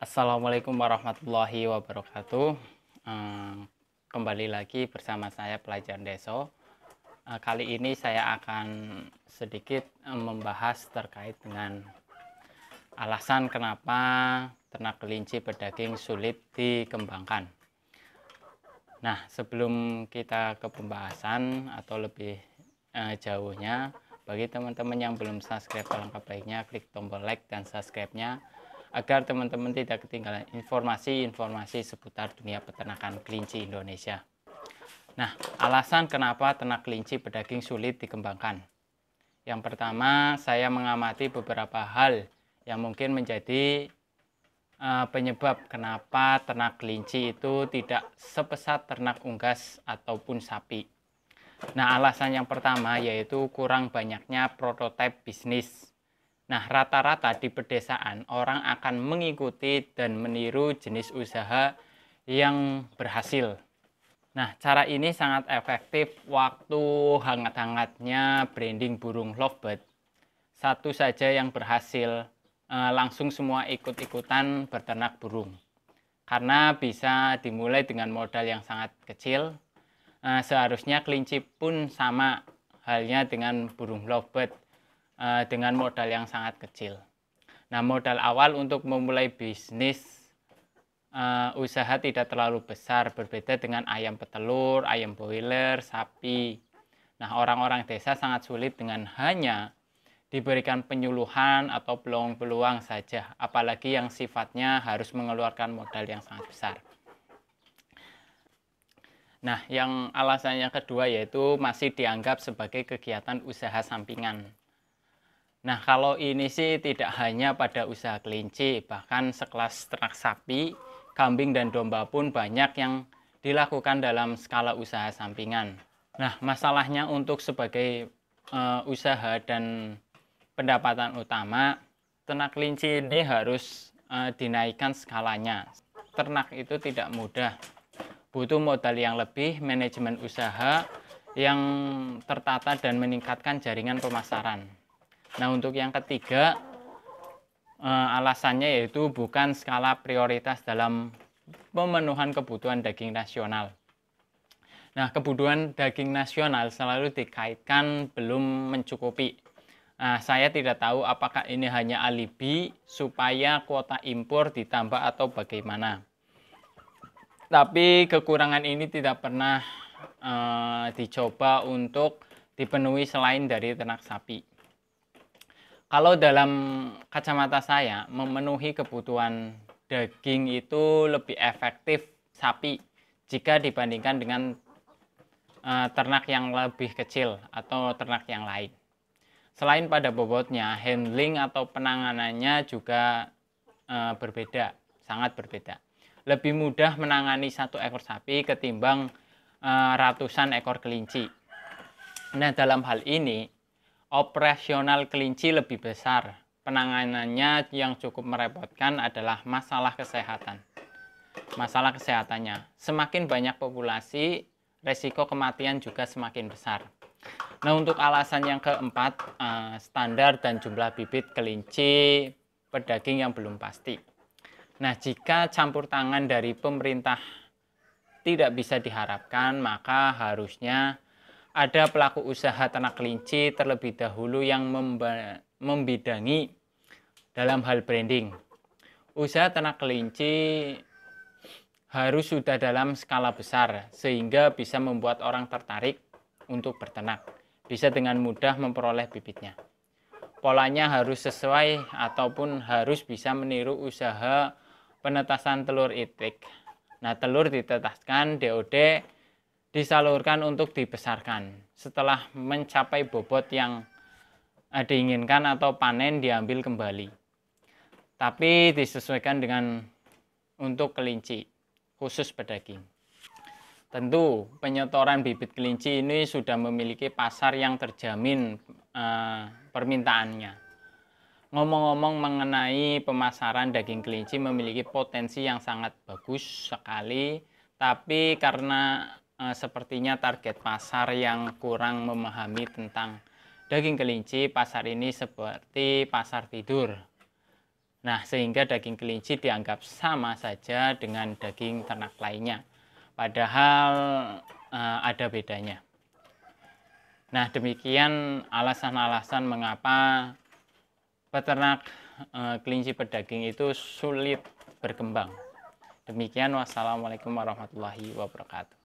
Assalamualaikum warahmatullahi wabarakatuh. Eh, Kembali lagi bersama saya Pelajar Deso. Kali ini saya akan sedikit membahas terkait dengan alasan kenapa ternak kelinci berdaging sulit dikembangkan. Nah, sebelum kita ke pembahasan atau lebih jauhnya, bagi teman-teman yang belum subscribe, alangkah baiknya klik tombol like dan subscribe-nya agar teman-teman tidak ketinggalan informasi-informasi seputar dunia peternakan kelinci Indonesia. Nah, alasan kenapa ternak kelinci berdaging sulit dikembangkan. Yang pertama, saya mengamati beberapa hal yang mungkin menjadi penyebab kenapa ternak kelinci itu tidak sepesat ternak unggas ataupun sapi. Nah, alasan yang pertama yaitu kurang banyaknya prototipe bisnis. Nah, rata-rata di pedesaan orang akan mengikuti dan meniru jenis usaha yang berhasil. Nah, cara ini sangat efektif waktu hangat-hangatnya branding burung lovebird. Satu saja yang berhasil, langsung semua ikut-ikutan berternak burung. Karena bisa dimulai dengan modal yang sangat kecil. Seharusnya kelinci pun sama halnya dengan burung lovebird, dengan modal yang sangat kecil. Nah, modal awal untuk memulai bisnis usaha tidak terlalu besar, berbeda dengan ayam petelur, ayam broiler, sapi. Nah, orang-orang desa sangat sulit dengan hanya diberikan penyuluhan atau peluang-peluang saja, apalagi yang sifatnya harus mengeluarkan modal yang sangat besar. Nah, yang alasannya kedua yaitu masih dianggap sebagai kegiatan usaha sampingan. Nah, kalau ini sih tidak hanya pada usaha kelinci, bahkan sekelas ternak sapi, kambing, dan domba pun banyak yang dilakukan dalam skala usaha sampingan. Nah, masalahnya untuk sebagai usaha dan pendapatan utama, ternak kelinci ini harus dinaikkan skalanya. Ternak itu tidak mudah, butuh modal yang lebih, manajemen usaha yang tertata, dan meningkatkan jaringan pemasaran. Nah, untuk yang ketiga, alasannya yaitu bukan skala prioritas dalam pemenuhan kebutuhan daging nasional. Nah, kebutuhan daging nasional selalu dikaitkan belum mencukupi. Nah, saya tidak tahu apakah ini hanya alibi supaya kuota impor ditambah atau bagaimana. Tapi kekurangan ini tidak pernah dicoba untuk dipenuhi selain dari ternak sapi. Kalau dalam kacamata saya, memenuhi kebutuhan daging itu lebih efektif sapi jika dibandingkan dengan ternak yang lebih kecil atau ternak yang lain. Selain pada bobotnya, handling atau penanganannya juga berbeda, sangat berbeda. Lebih mudah menangani satu ekor sapi ketimbang ratusan ekor kelinci. Nah, dalam hal ini, operasional kelinci lebih besar. Penanganannya yang cukup merepotkan adalah masalah kesehatan. Masalah kesehatannya, semakin banyak populasi, resiko kematian juga semakin besar. Nah, untuk alasan yang keempat, standar dan jumlah bibit kelinci pedaging yang belum pasti. Nah, jika campur tangan dari pemerintah tidak bisa diharapkan, maka harusnya ada pelaku usaha ternak kelinci terlebih dahulu yang membidangi dalam hal branding. Usaha ternak kelinci harus sudah dalam skala besar sehingga bisa membuat orang tertarik untuk berternak, bisa dengan mudah memperoleh bibitnya. Polanya harus sesuai ataupun harus bisa meniru usaha penetasan telur itik. Nah, telur ditetaskan, DOD disalurkan untuk dibesarkan. Setelah mencapai bobot yang diinginkan atau panen, diambil kembali. Tapi disesuaikan dengan untuk kelinci, khusus pedaging. Tentu penyetoran bibit kelinci ini sudah memiliki pasar yang terjamin permintaannya. Ngomong-ngomong mengenai pemasaran, daging kelinci memiliki potensi yang sangat bagus sekali, tapi karena sepertinya target pasar yang kurang memahami tentang daging kelinci, pasar ini seperti pasar tidur. Nah, sehingga daging kelinci dianggap sama saja dengan daging ternak lainnya. Padahal ada bedanya. Nah, demikian alasan-alasan mengapa peternak kelinci pedaging itu sulit berkembang. Demikian, wassalamualaikum warahmatullahi wabarakatuh.